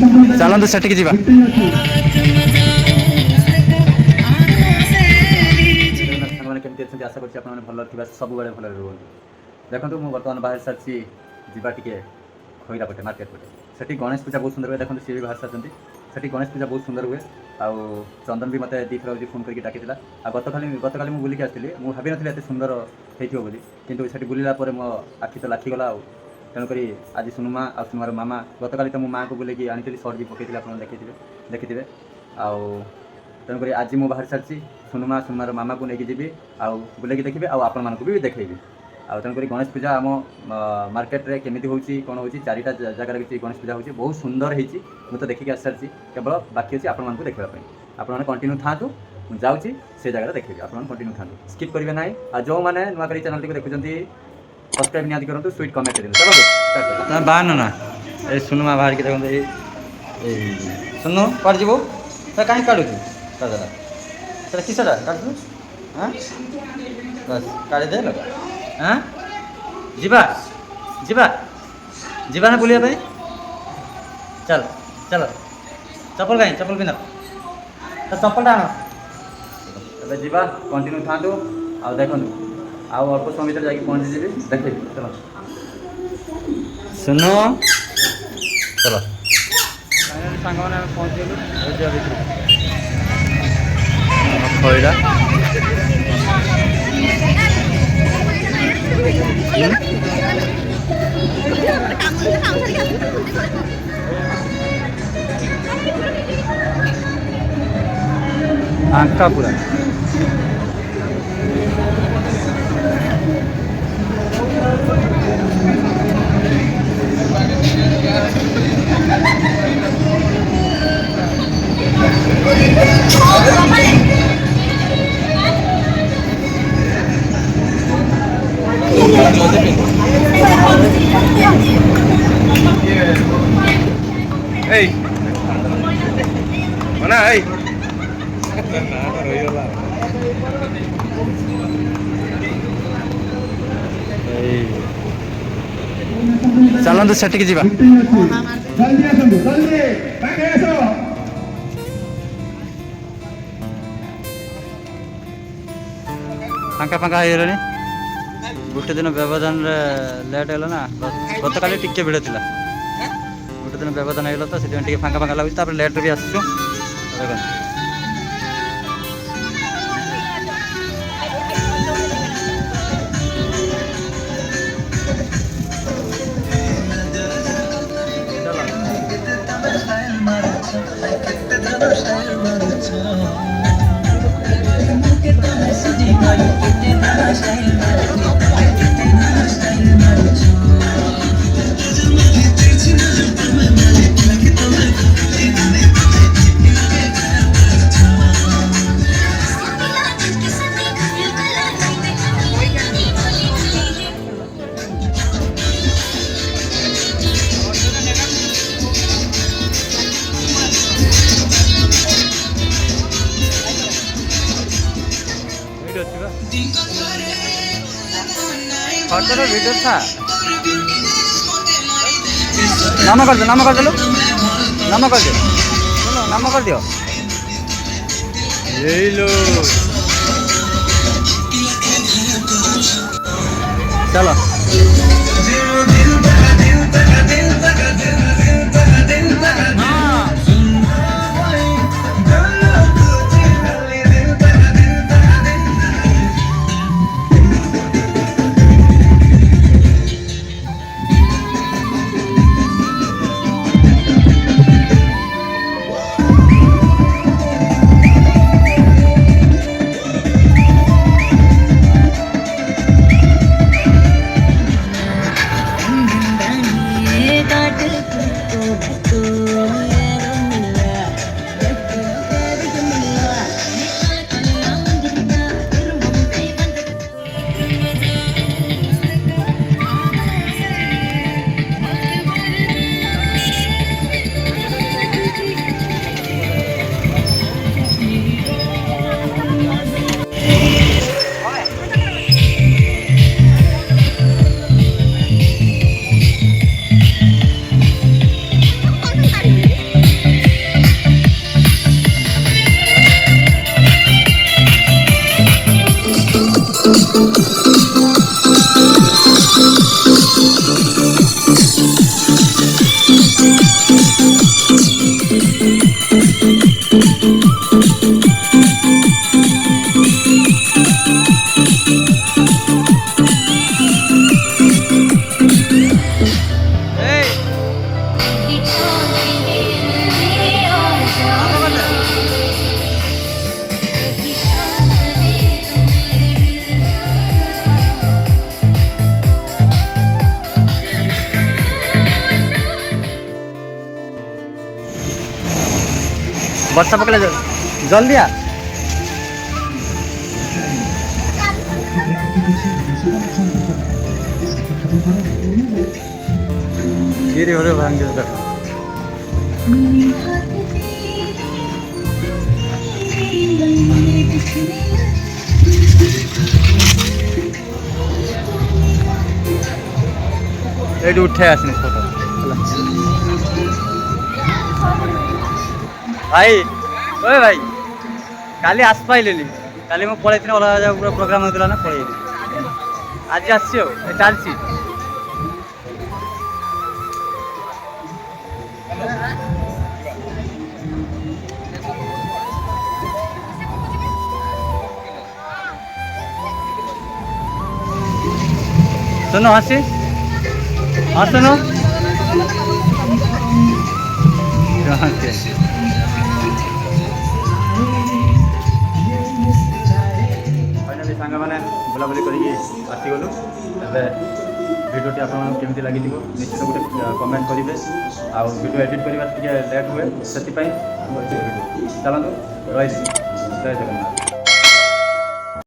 ଚାଲନ୍ତୁ ସେଠିକି ଯିବା। ସାଙ୍ଗମାନେ କେମିତି ଅଛନ୍ତି? ଆଶା କରୁଛି ଆପଣମାନେ ଭଲ ଥିବା, ସବୁବେଳେ ଭଲରେ ରୁହନ୍ତୁ। ଦେଖନ୍ତୁ ମୁଁ ବର୍ତ୍ତମାନ ବାହାରି ସାରିଛି ଯିବା ଟିକେ ଖଇରା ପଟେ, ମାର୍କେଟ ପଟେ। ସେଠି ଗଣେଶ ପୂଜା ବହୁତ ସୁନ୍ଦର ହୁଏ। ଦେଖନ୍ତୁ ସିଏ ବି ବାହାରି ସାରିଛନ୍ତି। ସେଠି ଗଣେଶ ପୂଜା ବହୁତ ସୁନ୍ଦର ହୁଏ। ଆଉ ଚନ୍ଦନ ବି ମୋତେ ଦୁଇଥର ଫୋନ୍ କରିକି ଡାକିଥିଲା। ଆଉ ଗତକାଲି ମୁଁ ବୁଲିକି ଆସିଥିଲି। ମୁଁ ଭାବିନଥିଲି ଏତେ ସୁନ୍ଦର ହେଇଥିବ ବୋଲି, କିନ୍ତୁ ସେଠି ବୁଲିଲା ପରେ ମୋ ଆଖି ତ ଲାଖିଗଲା। ଆଉ ତେଣୁକରି ଆଜି ସୁନୁମା ଆଉ ସୁନୁମାର ମାମା, ଗତକାଲି ତ ମୁଁ ମାଆଙ୍କୁ ବୁଲେଇକି ଆଣିଥିଲି, ସର୍ଟ ବି ପକେଇଥିଲି, ଆପଣ ଦେଖିଥିବେ। ଆଉ ତେଣୁକରି ଆଜି ମୁଁ ବାହାରି ସାରିଛି। ସୁନୁମାର ମାମାକୁ ନେଇକି ଯିବି, ଆଉ ବୁଲେଇକି ଦେଖିବି, ଆଉ ଆପଣମାନଙ୍କୁ ବି ଦେଖେଇବି। ଆଉ ତେଣୁକରି ଗଣେଶ ପୂଜା ଆମ ମାର୍କେଟରେ କେମିତି ହେଉଛି, କ'ଣ ହେଉଛି, 4ଟା ଜାଗାରେ କିଛି ଗଣେଶ ପୂଜା ହେଉଛି, ବହୁତ ସୁନ୍ଦର ହେଇଛି। ମୁଁ ତ ଦେଖିକି ଆସିସାରିଛି, କେବଳ ବାକି ଅଛି ଆପଣମାନଙ୍କୁ ଦେଖିବା ପାଇଁ। ଆପଣମାନେ କଣ୍ଟିନ୍ୟୁ ଥାଆନ୍ତୁ, ମୁଁ ଯାଉଛି ସେ ଜାଗାରେ ଦେଖେଇବି। ଆପଣମାନେ କଣ୍ଟିନ୍ୟୁ ଥାଆନ୍ତୁ, ସ୍କିପ୍ କରିବେ ନାହିଁ। ଆଉ ଯେଉଁମାନେ ନୂଆ କରି ଚ୍ୟାନେଲଟିକୁ ଦେଖୁଛନ୍ତି, ସବସ୍କ୍ରାଇବ୍ ନିହାତି କରନ୍ତୁ, ସୁଇଟ୍ କମେଣ୍ଟ ଦିଅନ୍ତୁ। ଚାଲନ୍ତୁ ନା ବାହାନ ନା ଏ ସୁନୁମା ବାହାରିକି ଦେଖନ୍ତୁ। ଏଇ ସୁନୁ କୁଆଡ଼େ ଯିବୁ? ସେଟା କାହିଁକି କାଢ଼ୁଛୁ? ଦାଦା ସେଟା କିସଟା କାଢ଼ୁଛୁ? ହଁ ବସ୍ କାଢ଼ିଦେ ଲଗା। ହଁ ଯିବା ନା ବୁଲିବା ପାଇଁ? ଚାଲ ଚପଲ କାହିଁ? ଚପଲ ପିନ୍ଧ, ଚପଲଟା ଆଣ। ଏବେ ଯିବା, କଣ୍ଟିନ୍ୟୁ ଥାଆନ୍ତୁ। ଆଉ ଦେଖନ୍ତୁ, ଆଉ ଅଳ୍ପ ସମୟ ଭିତରେ ଯାଇକି ପହଞ୍ଚିଯିବି, ଦେଖେଇବି। ଚାଲ ସୁନୁ, ଚାଲ। ସାଙ୍ଗମାନେ ଆମେ ପହଞ୍ଚିଗଲୁ। ଯିବା ଭିତରକୁ, ଖଇରା। ଫାଙ୍କା ପୁରା। ଏଇ ନା ଏଇ ରହିଗଲା। ଚାଲନ୍ତୁ ସେଠିକି ଯିବା। ଫାଙ୍କା ହେଇଗଲାଣି। ଗୋଟେ ଦିନ ବ୍ୟବଧାନରେ ଲେଟ୍ ହେଲା ନା, ଗତକାଲି ଟିକେ ଭିଡ଼ ଥିଲା। ଗୋଟେ ଦିନ ବ୍ୟବଧାନ ହେଇଗଲା ତ, ସେଥିପାଇଁ ଟିକେ ଫାଙ୍କା ଲାଗୁଛି। ତାପରେ ଲେଟ୍ରେ ବି ଆସିଛୁ। ଦେଖନ୍ତୁ ଭିଡ଼ିଓ था। नाम कर दो यही लो। चलो ବର୍ଷା ପକେଇଲେ ଜଲ୍ଦି ଆ। ଧୀରେ ଘରେ ଭାଙ୍ଗି ଦେଖ। এইଠି ଉଠେଇ ଆସିନି ଫଟୋ ଭାଇ। ଓଏ ଭାଇ କାଲି ଆସିପାଇଲିନି, କାଲି ମୁଁ ପଳେଇଥିଲି ଅଲଗା ଜାଗା ପୁରା ପ୍ରୋଗ୍ରାମ ହେଉଥିଲା ନା ପଳେଇଲି। ଆଜି ଆସିଛି ଆଉ ଚାଲିଛି। ଶୁଣ ହସି ହଁ ଶୁଣ ଫାଇନାଲି ସାଙ୍ଗମାନେ ବୁଲାବୁଲି କରିକି ଆସିଗଲୁ। ଏବେ ଭିଡ଼ିଓଟି ଆପଣଙ୍କୁ କେମିତି ଲାଗିଥିବ ନିଶ୍ଚିତ ଗୋଟେ କମେଣ୍ଟ କରିବେ। ଆଉ ଭିଡ଼ିଓ ଏଡ଼ିଟ୍ କରିବାରେ ଟିକେ ଲେଟ୍ ହୁଏ, ସେଥିପାଇଁ ଚାଲନ୍ତୁ ରହିଲି। ଜୟ ଜଗନ୍ନାଥ।